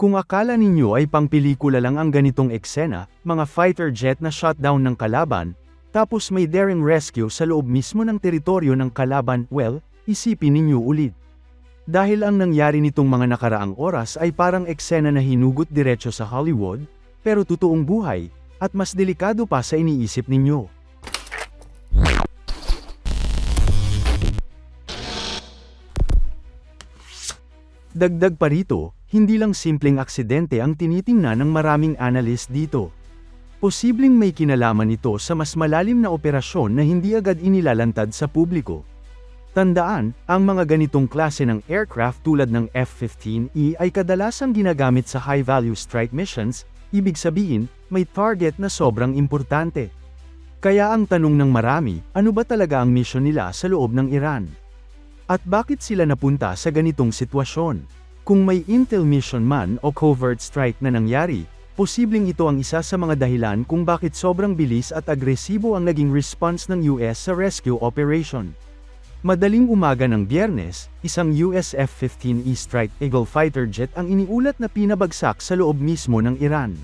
Kung akala ninyo ay pangpelikula lang ang ganitong eksena, mga fighter jet na shutdown ng kalaban, tapos may daring rescue sa loob mismo ng teritoryo ng kalaban, well, isipin ninyo ulit. Dahil ang nangyari nitong mga nakaraang oras ay parang eksena na hinugot diretso sa Hollywood, pero totoong buhay, at mas delikado pa sa iniisip ninyo. Dagdag pa rito, hindi lang simpleng aksidente ang tinitingnan ng maraming analyst dito. Posibleng may kinalaman ito sa mas malalim na operasyon na hindi agad inilalantad sa publiko. Tandaan, ang mga ganitong klase ng aircraft tulad ng F-15E ay kadalasang ginagamit sa high-value strike missions, ibig sabihin, may target na sobrang importante. Kaya ang tanong ng marami, ano ba talaga ang mission nila sa loob ng Iran? At bakit sila napunta sa ganitong sitwasyon? Kung may intel mission man o covert strike na nangyari, posibleng ito ang isa sa mga dahilan kung bakit sobrang bilis at agresibo ang naging response ng US sa rescue operation. Madaling umaga ng Biyernes, isang US F-15E Strike Eagle fighter jet ang iniulat na pinabagsak sa loob mismo ng Iran.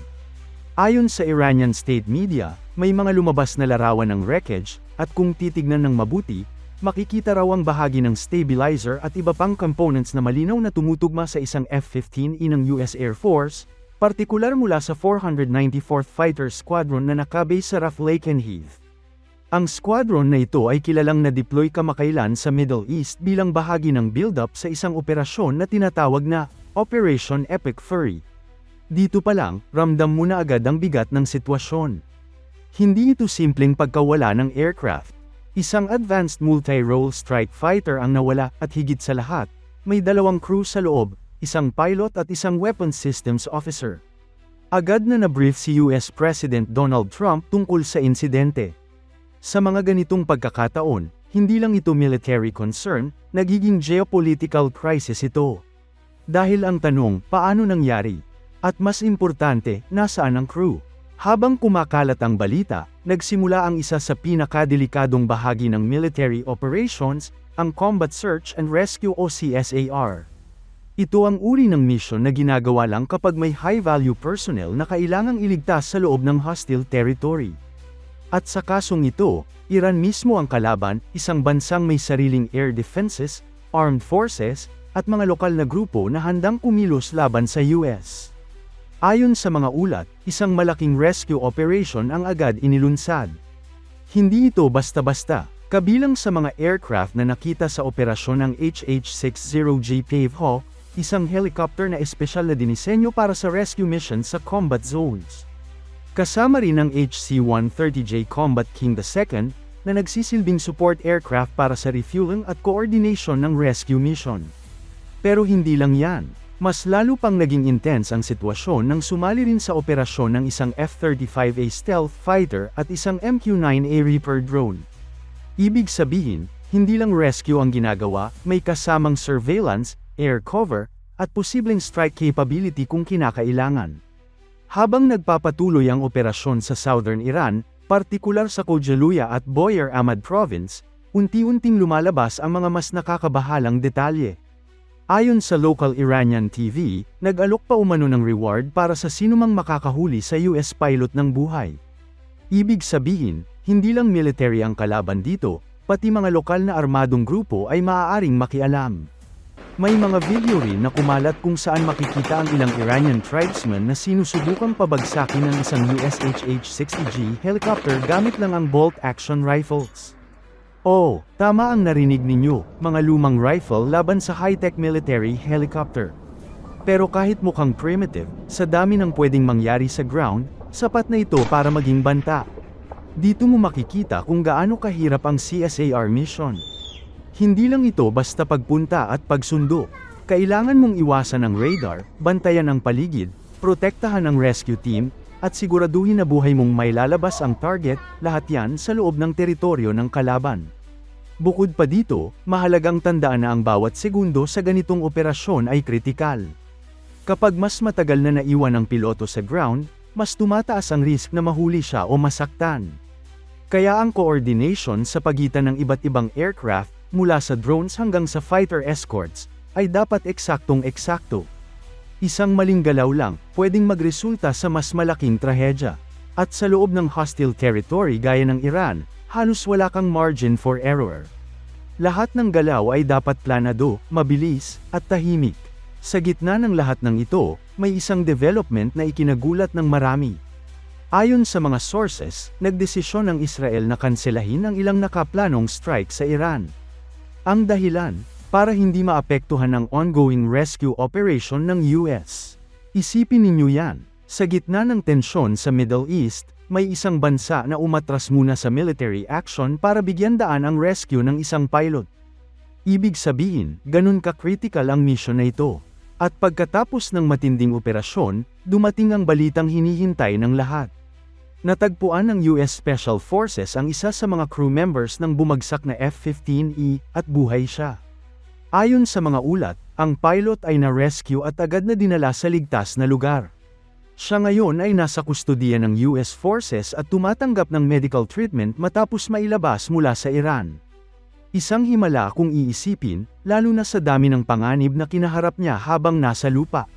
Ayon sa Iranian state media, may mga lumabas na larawan ng wreckage, at kung titignan ng mabuti, makikita raw ang bahagi ng stabilizer at iba pang components na malinaw na tumutugma sa isang F-15E ng US Air Force, partikular mula sa 494th Fighter Squadron na nakabase sa Raf Lakenheath. Ang squadron na ito ay kilalang na-deploy kamakailan sa Middle East bilang bahagi ng build-up sa isang operasyon na tinatawag na Operation Epic Fury. Dito pa lang, ramdam mo na agad ang bigat ng sitwasyon. Hindi ito simpleng pagkawala ng aircraft. Isang advanced multi-role strike fighter ang nawala at higit sa lahat, may dalawang crew sa loob, isang pilot at isang weapons systems officer. Agad na na-brief si US President Donald Trump tungkol sa insidente. Sa mga ganitong pagkakataon, hindi lang ito military concern, nagiging geopolitical crisis ito. Dahil ang tanong, paano nangyari? At mas importante, nasaan ang crew? Habang kumakalat ang balita, nagsimula ang isa sa pinakadelikadong bahagi ng military operations, ang Combat Search and Rescue o CSAR. Ito ang uri ng mission na ginagawa lang kapag may high-value personnel na kailangang iligtas sa loob ng hostile territory. At sa kasong ito, Iran mismo ang kalaban, isang bansang may sariling air defenses, armed forces, at mga lokal na grupo na handang kumilos laban sa US. Ayon sa mga ulat, isang malaking rescue operation ang agad inilunsad. Hindi ito basta-basta, kabilang sa mga aircraft na nakita sa operasyon ng HH-60J Pave, isang helicopter na espesyal na dinisenyo para sa rescue mission sa combat zones. Kasama rin ang HC-130J Combat King II, na nagsisilbing support aircraft para sa refueling at coordination ng rescue mission. Pero hindi lang yan. Mas lalo pang naging intense ang sitwasyon nang sumali rin sa operasyon ng isang F-35A stealth fighter at isang MQ-9A Reaper drone. Ibig sabihin, hindi lang rescue ang ginagawa, may kasamang surveillance, air cover, at posibleng strike capability kung kinakailangan. Habang nagpapatuloy ang operasyon sa southern Iran, partikular sa Khojaluya at Boyar Ahmad Province, unti-unting lumalabas ang mga mas nakakabahalang detalye. Ayon sa local Iranian TV, nag-alok pa umano ng reward para sa sinumang makakahuli sa US pilot ng buhay. Ibig sabihin, hindi lang military ang kalaban dito, pati mga lokal na armadong grupo ay maaaring makialam. May mga video rin na kumalat kung saan makikita ang ilang Iranian tribesmen na sinusubukang pabagsakin ng isang US HH-60G helicopter gamit lang ang bolt-action rifles. Oh, tama ang narinig ninyo, mga lumang rifle laban sa high-tech military helicopter. Pero kahit mukhang primitive, sa dami ng pwedeng mangyari sa ground, sapat na ito para maging banta. Dito mo makikita kung gaano kahirap ang CSAR mission. Hindi lang ito basta pagpunta at pagsundo. Kailangan mong iwasan ang radar, bantayan ang paligid, protektahan ang rescue team, at siguraduhin na buhay mong may lalabas ang target, lahat yan sa loob ng teritoryo ng kalaban. Bukod pa dito, mahalagang tandaan na ang bawat segundo sa ganitong operasyon ay kritikal. Kapag mas matagal na naiwan ang piloto sa ground, mas tumataas ang risk na mahuli siya o masaktan. Kaya ang coordination sa pagitan ng iba't ibang aircraft, mula sa drones hanggang sa fighter escorts, ay dapat eksaktong-eksakto. Isang maling galaw lang, pwedeng magresulta sa mas malaking trahedya. At sa loob ng hostile territory gaya ng Iran, halos wala kang margin for error. Lahat ng galaw ay dapat planado, mabilis, at tahimik. Sa gitna ng lahat ng ito, may isang development na ikinagulat ng marami. Ayon sa mga sources, nagdesisyon ang Israel na kanselahin ang ilang nakaplanong strike sa Iran. Ang dahilan, para hindi maapektuhan ang ongoing rescue operation ng US. Isipin ninyo yan, sa gitna ng tensyon sa Middle East, may isang bansa na umatras muna sa military action para bigyan daan ang rescue ng isang pilot. Ibig sabihin, ganun ka-critical ang mission na ito. At pagkatapos ng matinding operasyon, dumating ang balitang hinihintay ng lahat. Natagpuan ng US Special Forces ang isa sa mga crew members ng bumagsak na F-15E, at buhay siya. Ayon sa mga ulat, ang pilot ay na-rescue at agad na dinala sa ligtas na lugar. Siya ngayon ay nasa kustudiya ng US Forces at tumatanggap ng medical treatment matapos mailabas mula sa Iran. Isang himala kung iisipin, lalo na sa dami ng panganib na kinaharap niya habang nasa lupa.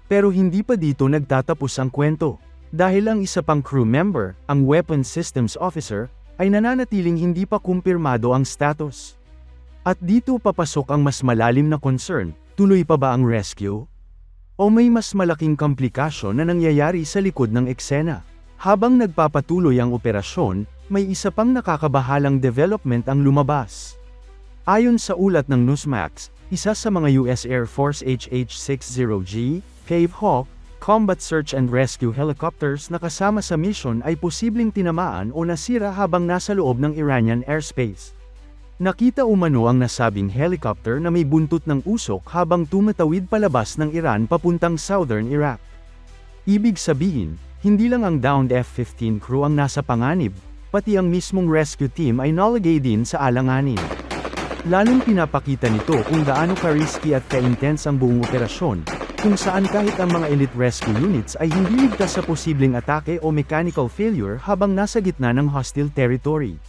Pero hindi pa dito nagtatapos ang kwento. Dahil ang isa pang crew member, ang Weapons Systems Officer, ay nananatiling hindi pa kumpirmado ang status. At dito papasok ang mas malalim na concern, tuloy pa ba ang rescue? O may mas malaking komplikasyon na nangyayari sa likod ng eksena? Habang nagpapatuloy ang operasyon, may isa pang nakakabahalang development ang lumabas. Ayon sa ulat ng Newsmax, isa sa mga US Air Force HH-60G, Cave Hawk, combat search and rescue helicopters na kasama sa mission ay posibleng tinamaan o nasira habang nasa loob ng Iranian airspace. Nakita umano ang nasabing helicopter na may buntot ng usok habang tumatawid palabas ng Iran papuntang southern Iraq. Ibig sabihin, hindi lang ang downed F-15 crew ang nasa panganib, pati ang mismong rescue team ay nalagay din sa alanganin. Lalong pinapakita nito kung gaano ka-risky at ka-intense ang buong operasyon, kung saan kahit ang mga elite rescue units ay hindi ligtas sa posibleng atake o mechanical failure habang nasa gitna ng hostile territory.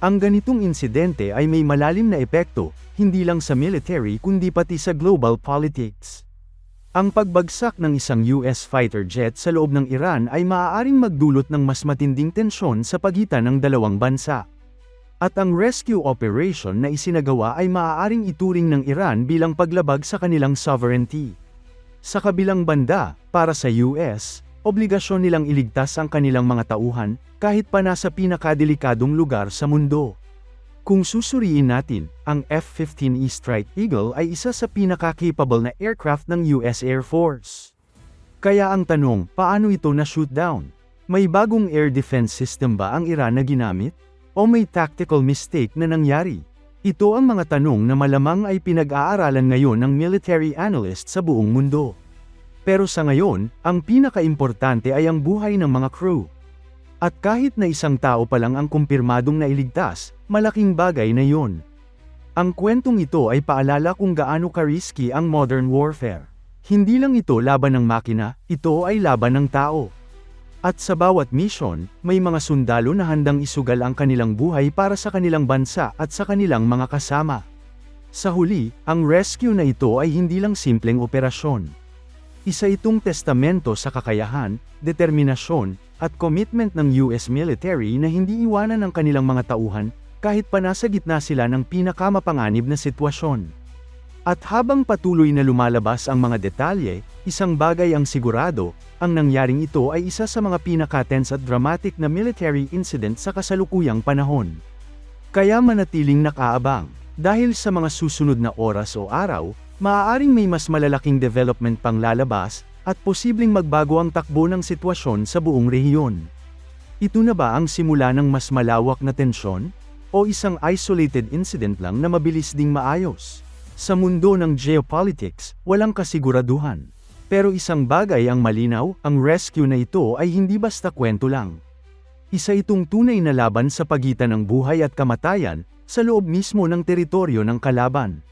Ang ganitong insidente ay may malalim na epekto, hindi lang sa military kundi pati sa global politics. Ang pagbagsak ng isang US fighter jet sa loob ng Iran ay maaaring magdulot ng mas matinding tensyon sa pagitan ng dalawang bansa. At ang rescue operation na isinagawa ay maaaring ituring ng Iran bilang paglabag sa kanilang sovereignty. Sa kabilang banda, para sa US, obligasyon nilang iligtas ang kanilang mga tauhan, kahit pa nasa pinakadelikadong lugar sa mundo. Kung susuriin natin, ang F-15E Strike Eagle ay isa sa pinaka-capable na aircraft ng US Air Force. Kaya ang tanong, paano ito na-shoot down? May bagong air defense system ba ang Iran na ginamit? O may tactical mistake na nangyari? Ito ang mga tanong na malamang ay pinag-aaralan ngayon ng military analysts sa buong mundo. Pero sa ngayon, ang pinaka-importante ay ang buhay ng mga crew. At kahit na isang tao pa lang ang kumpirmadong nailigtas, malaking bagay na yon. Ang kwentong ito ay paalala kung gaano ka-risky ang modern warfare. Hindi lang ito laban ng makina, ito ay laban ng tao. At sa bawat mission, may mga sundalo na handang isugal ang kanilang buhay para sa kanilang bansa at sa kanilang mga kasama. Sa huli, ang rescue na ito ay hindi lang simpleng operasyon. Isa itong testamento sa kakayahan, determinasyon, at commitment ng US military na hindi iwanan ng kanilang mga tauhan, kahit pa nasa gitna sila ng pinakamapanganib na sitwasyon. At habang patuloy na lumalabas ang mga detalye, isang bagay ang sigurado, ang nangyaring ito ay isa sa mga pinaka-tense at dramatic na military incident sa kasalukuyang panahon. Kaya manatiling nakaabang, dahil sa mga susunod na oras o araw, maaaring may mas malalaking development pang lalabas, at posibleng magbago ang takbo ng sitwasyon sa buong rehiyon. Ito na ba ang simula ng mas malawak na tensyon? O isang isolated incident lang na mabilis ding maayos? Sa mundo ng geopolitics, walang kasiguraduhan. Pero isang bagay ang malinaw, ang rescue na ito ay hindi basta kwento lang. Isa itong tunay na laban sa pagitan ng buhay at kamatayan, sa loob mismo ng teritoryo ng kalaban.